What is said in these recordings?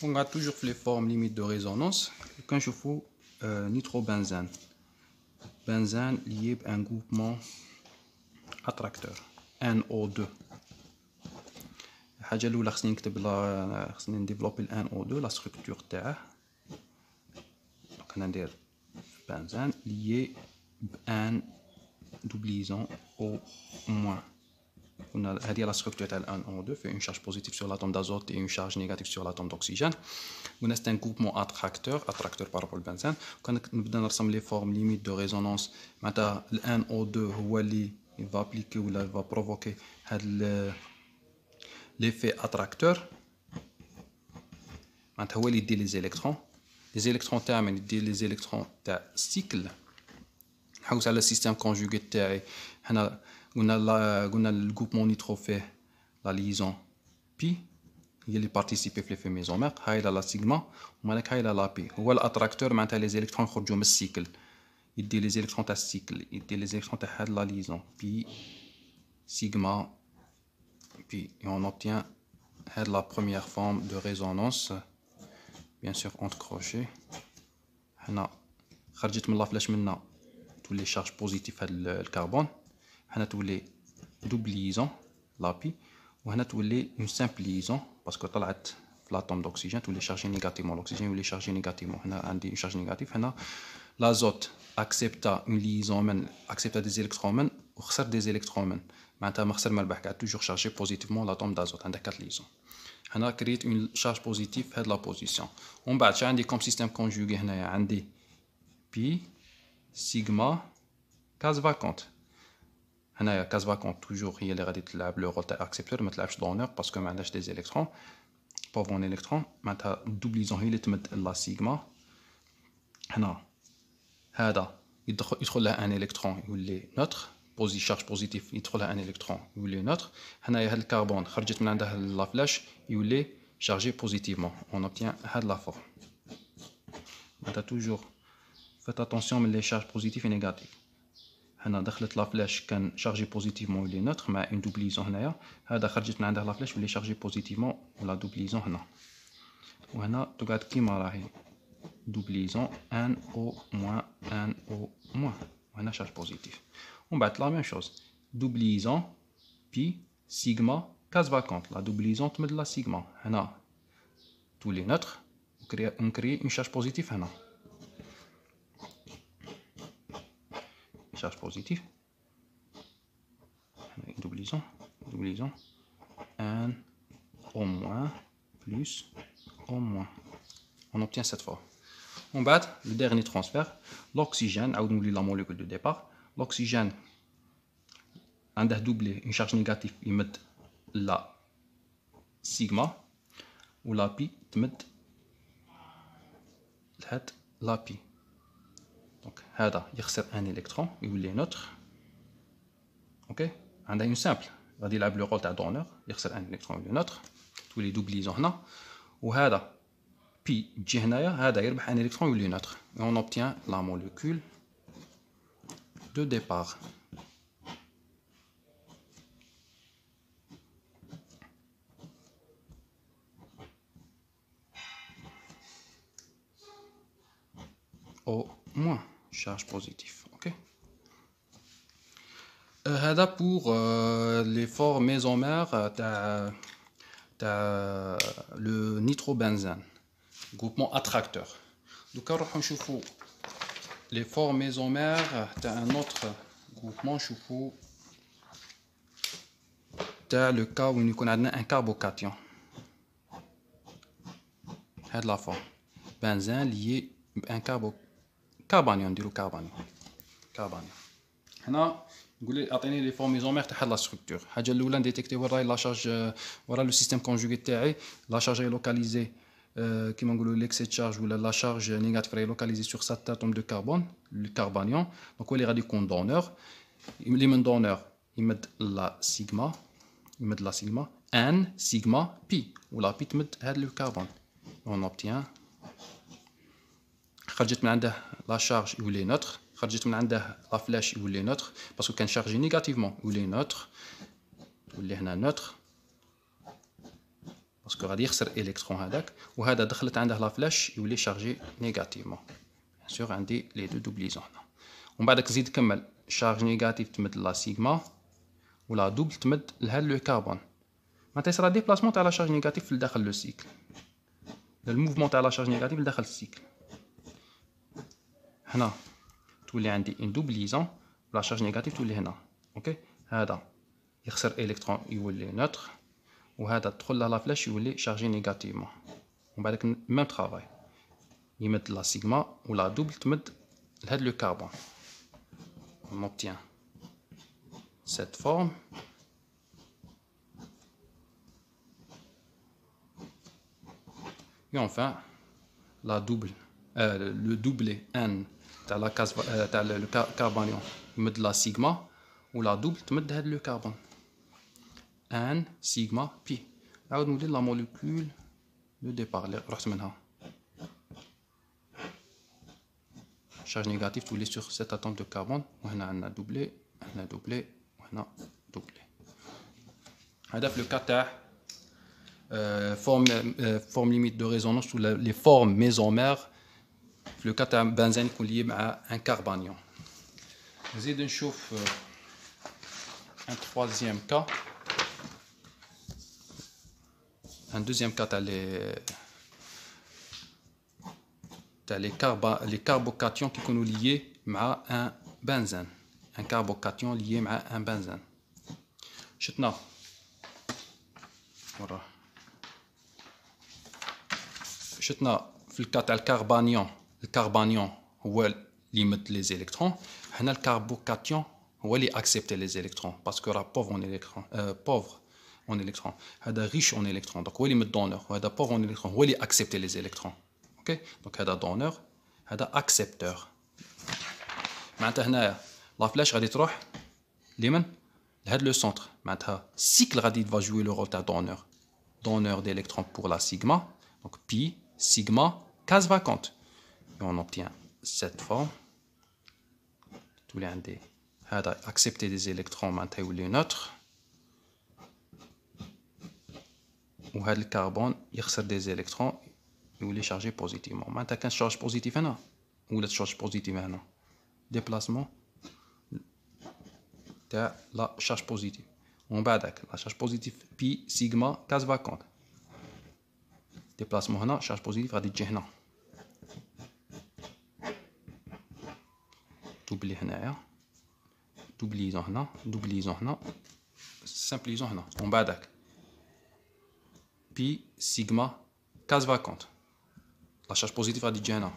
On a toujours les formes limites de résonance. Quand je fais nitrobenzène, benzène lié à un groupement attracteur NO2. الحاجة الأولى خصني نديفلوبي ال NO2 لا ستركتور تاعه. دونك أنا ندير بنزين lié بان دوبليزون او موان. هذه la structure تاع ال NO2 fait une charge positive sur l'atome d'azote et une charge négative sur l'atome d'oxygène. قلنا c'est un groupement attracteur par rapport au benzène. كان نبدا نرسم les formes limites de résonance معناتها ال NO2 هو اللي va appliquer ولا va provoquer هذا l'effet attracteur. معناتها هو اللي يدي les électrons. Les électrons تاعهم يدي les électrons تاع السيكل. نحوس على السيستم كونجوغي تاعي. هنا قلنا الجروبمون نيترو فيه لا ليزون بي هي اللي بارتيسيبي في ليفي ميزومير. هاي لا سيغما ومالك هاي لا بي هو الاتراكتور معناتها لي زيليكترون يخرجوا من السيكل يدي لي زيليكترون تاع السيكل يدي لي زيليكترون تاع هاد لا ليزون بي سيغما بي et on obtient هاد لا première forme de résonance bien sûr entre crochets. هنا خرجت من لافلاش منا تولي شارج بوزيتيف هاد الكربون. هنا تولي دوبل ليزون لابي وهنا تولي اون سامبل ليزون باسكو طلعت في لاتوم دوكسيجين تولي شارجي نيجاتيفمون الاكسجين يولي شارجي نيجاتيفمون. هنا عندي اون شارج نيجاتيف. هنا لازوت اكسبتا اون ليزون من اكسبتا دي زيليكترون من وخسر دي زيليكترون من معناتها ما خسر ما ربح قاعد توجور شارجي بوزيتيفمون لاتوم دازوت عندك 4 ليزون. هنا كريت اون شارج بوزيتيف في هاد لا بوزيسيون. ومن بعد شا عندي كوم سيستيم كونجوغي هنايا عندي بي سيغما كاز فاكونت. هنايا كاز فاكونت توجور هي اللي غادي تلعب لو رول تاع اكسبتور ما تلعبش دونور باسكو ما عندهاش دي زيليكترون بوفون الكترون معناتها دوبليزون هي اللي تمد لا سيغما. هنا هذا يدخل لها ان الكترون يولي نوتر بوزي شارج بوزيتيف يدخل لها ان الكترون يولي نوتر. هنايا هاد الكربون خرجت من عندها لا فلاش يولي شارجي بوزيتيفمون اون اوبتيان هاد لا فورم. معناتها توجور فات اتونسيون من لي شارج بوزيتيف و نيجاتيف. هنا دخلت لا فلاش كان شارجي بوزيتيفمون يولي نوتر مع اون دوبليزون. هنايا هذا خرجت من عندها لا فلاش يولي شارجي بوزيتيفمون ولا دوبليزون هنا. وهنا تقعد كيما راهي دوبليزون ان او موان ان او موان وهنا شارج بوزيتيف. ومن بعد لا ميم شوز دوبليزون بي سيغما كاز فاكونت. لا دوبليزون تمد لا سيغما هنا تولي نوتر ونكري اون شارج بوزيتيف هنا charge positive. Une doublison, 1 au moins plus au moins. On obtient cette forme. En bas, le dernier transfert, l'oxygène, on oublie la molécule de départ. L'oxygène, on a doublé une charge négative, il met la sigma, ou la pi, il met la pi. Donc, هذا يخسر un électron يولي نوتر. اوكي عندها اون سامبل غادي يلعب لو رول تاع دونور يخسر ان الكترون يولي نوتر تولي دوبليزون هنا. وهذا بي تجي هنايا هذا يربح ان الكترون يولي نوتر. اون اوبتيان لا موليكول دو ديبار. او موان charge positive. Ok. هذا pour les formes mésomères تاع le nitrobenzène groupement attracteur. دوكا نروحو نشوفو les formes mésomères تاع un autre groupement. نشوفو تاع le cas وين يكون عندنا un carbocation. هاد لا forme benzène lié بان كاربانيون. نديرو كاربانيون. هنا نقول لي اعطيني لي فورم ميزومير تاع لا ستركتور. الحاجه الاولى نديتيكتي وين راهي لا شارج ورا لو سيستيم كونجوغي تاعي. لا شارج هي لوكاليزي كيما نقولوا ليكسي تشارج ولا لا شارج نيجاتيف راهي لوكاليزي سور سات اتوم دو كربون الكربانيون. دونك هو اللي غادي يكون دونور. اللي من دونور يمد لا سيغما ان سيغما بي ولا بي تمد هاد لو كربون. اون اوبتيان خرجت من عنده لا شارج يولي نوتر. خرجت من عنده لا فلاش يولي نوتر باسكو كان شارجي نيجاتيفمون يولي نوتر. تولي هنا نوتر باسكو غادي يخسر الكترون هذاك، وهذا دخلت عنده لا فلاش يولي شارجي نيجاتيفمون. بيان سور عندي لي دو دوبليزون هنا، ومن بعد تزيد كمل شارج نيجاتيف تمد لا سيغما، ولا دوبل تمد لهاد لو كربون. معناتها يصرا ديبلاسمون تاع لا شارج نيجاتيف لداخل لو سيكل، الموفمون تاع لا شارج نيجاتيف لداخل السيكل. هنا تولي عندي ان دوبليزون، لا شارج نيجاتيف تولي هنا. اوكي، هذا يخسر الكترون يولي نوتر، وهذا تدخل له لا فلاش يولي شارجي نيجاتيفمون. ومن بعدك ميم طرافاي يمد لا سيغما ولا دوبل تمد لهاد لو كربون. on obtient cette forme. Et enfin le doublé N تاع le carbanion يمد لا سيغما ولا دوبل تمد هاد لو كربون. N سيغما بي. نعاود نولي لا موليكول لو ديبار اللي رحت منها. شارج نيجاتيف تولي سور سيت اتوم دو كربون، وهنا عندنا دوبلي، هنا دوبلي، وهنا دوبلي. هذا في لو كا تاع forme limite de résonance ou les formes mésomères في لو كا تاع بنزين يكون ليي مع ان كربانيون. نزيد نشوف ان troisième cas، un deuxième cas تاع لي كاربوكاتيون كيكونوا ليي مع ان بنزين، ان كاربوكاتيون ليي مع ان بنزين. شتنا وراه شتنا في الكا تاع الكربانيون هو اللي يمد لي زيليكترون. هنا الكاربوكاتيون هو اللي اكسبتي لي زيليكترون باسكو راه بوفر اون الكترون، بوفر اون الكترون. هذا ريش اون الكترون، دونك هو اللي يمد دونور، وهذا بوفر اون الكترون هو اللي اكسبتي لي زيليكترون. اوكي، دونك هذا دونور، هذا اكسبتور. معناتها هنايا لا فلاش غادي تروح لمن؟ لهاد لو سونتر. معناتها السيكل غادي يفا جوي لو رول تاع دونور d'électrons pour la sigma, donc pi sigma case vacante. Et on obtient cette forme. Tous les indés, accepter des électrons maintenant ou les neutres. Ou le carbone, il reçoit des électrons ou les charger positivement. Maintenant, qu'un charge positive là, ou la charge positive là, déplacement de la charge positive. On va avec la charge positive pi sigma case vacante. déplacement هنا charge positive غادي تجي هنا. دوبلي هنايا، دوبليزون هنا، دوبليزون هنا، سامبليزون هنا. ومن بعدك بي سيغما كاز فاكونت، لا شارج بوزيتيف غادي تجي هنا.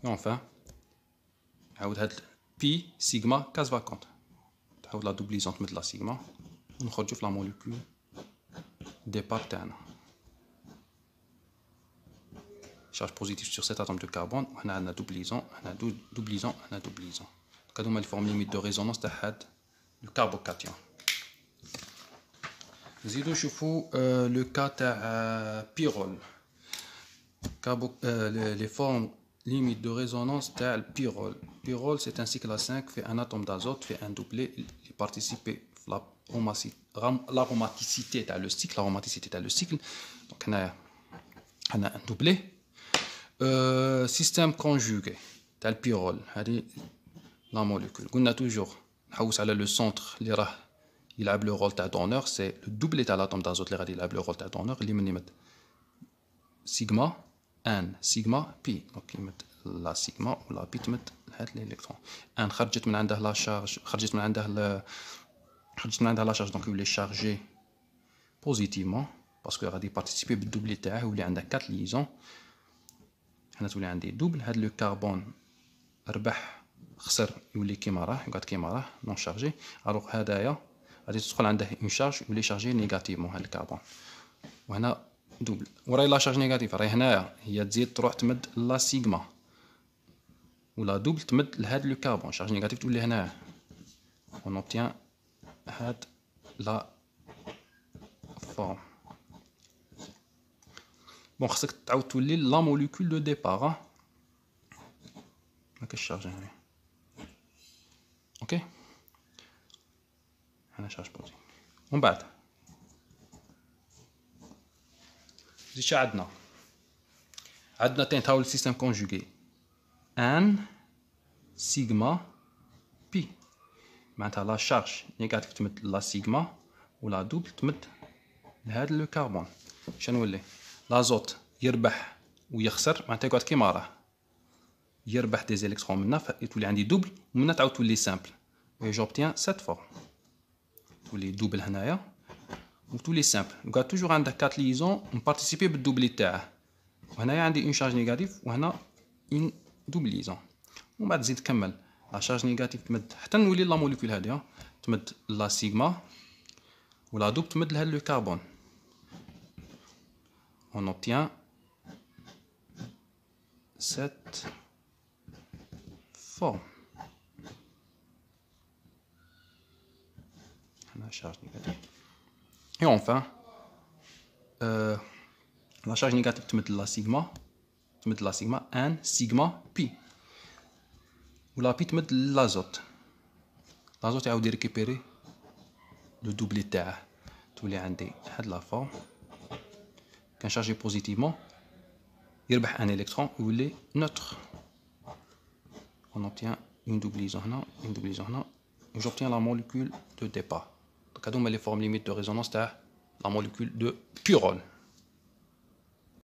enfin عاود هاد بي سيغما كاز فاكونت، تعاود لا دوبليزون تمد لا سيغما، ونخرجو في لا موليكول ديبار تاعنا. charge positive sur cet atome de carbone، وهنا عندنا دوبليزون، هنا دوبليزون، هنا دوبليزون. دونك هادو هما لي فورم ليميت دو ريزونانس تاع هاد لو كاربوكاتيون. نزيدو نشوفو لو كا تاع بيرول. les formes limite de résonance تاع البيرول. Pyrrole c'est un cycle à 5 fait un atome d'azote fait un doublé qui participe à l'aromaticité تاع le cycle, l'aromaticité تاع le cycle. Donc هنا عندنا un doublé. système conjugué تاع البيرول، هذه لا موليكول. قلنا توجور نحوس على لو سونتر اللي راه يلعب لو رول تاع دونور، سي لو دوبلي تاع لاتوم دازوت اللي غادي يلعب لو رول تاع دونور، اللي من يمد سيغما ان سيغما بي. دونك يمد لا سيغما ولا بي تمد لهاد الالكترون. ان خرجت من عنده لا شارج، خرجت من عنده لا شارج، دونك يولي شارجي بوزيتيفمون باسكو غادي بارتيسيبي بالدوبلي تاعه، يولي عندها 4 ليزون. هنا تولي عندي دوبل، هاد لو كربون ربح خسر يولي كيما راه، يقعد كيما راه نون شارجي. الوغ هدايا غادي تدخل عنده اون شارج يولي شارجي نيجاتيفمون هاد الكربون. وهنا دوبل، وراي لا شارج نيجاتيف راهي هنايا، هي تزيد تروح تمد لا سيغما ولا دوبل تمد لهاد لو كربون، شارج نيجاتيف تولي هنايا. اون اوبتيان هاد لا فورم. بون خصك تعاود تولي لا موليكول دو ديبار. ما كاش شارج هنا. اوكي هنا شارج بوزيتيف. ومن بعد زيد شا عندنا تاني تحول السيستم كونجوغي ان سيغما بي، معناتها لا شارج نيجاتيف تمد لا سيغما ولا دوبل تمد لهذا لو كربون. شنو نولي لازوت يربح ويخسر، معناتها يقعد كيما راه يربح دي زيليكترون منا تولي عندي دوبل ومنا تعاود تولي سامبل، و جوبتيان سيت فورم تولي دوبل هنايا وتولي سامبل. يقعد توجور عندك 4 ليزون مبارتيسيبي بالدوبلي تاعه، وهنايا عندي اون شارج نيجاتيف وهنا اون دوبل ليزون. ومن بعد زيد كمل لا شارج نيجاتيف تمد حتى نولي لا موليكول هادي تمد لا سيغما ولا دوبل تمد لهاد لو كربون. on obtient cette forme. La charge négative. Et enfin, la charge négative tu mets de la sigma, n sigma pi. Ou la pi tu mets de l'azote. L'azote يعاود récupérer le doublé تاعه. تولي عندي هاد la forme. كان chargé positivement يربح un électron يولي neutre. On obtient une double liaison هنا, une double liaison هنا, et j'obtiens la molécule de départ. Donc هادوما les formes limites de résonance تاع la molécule de pyrrole.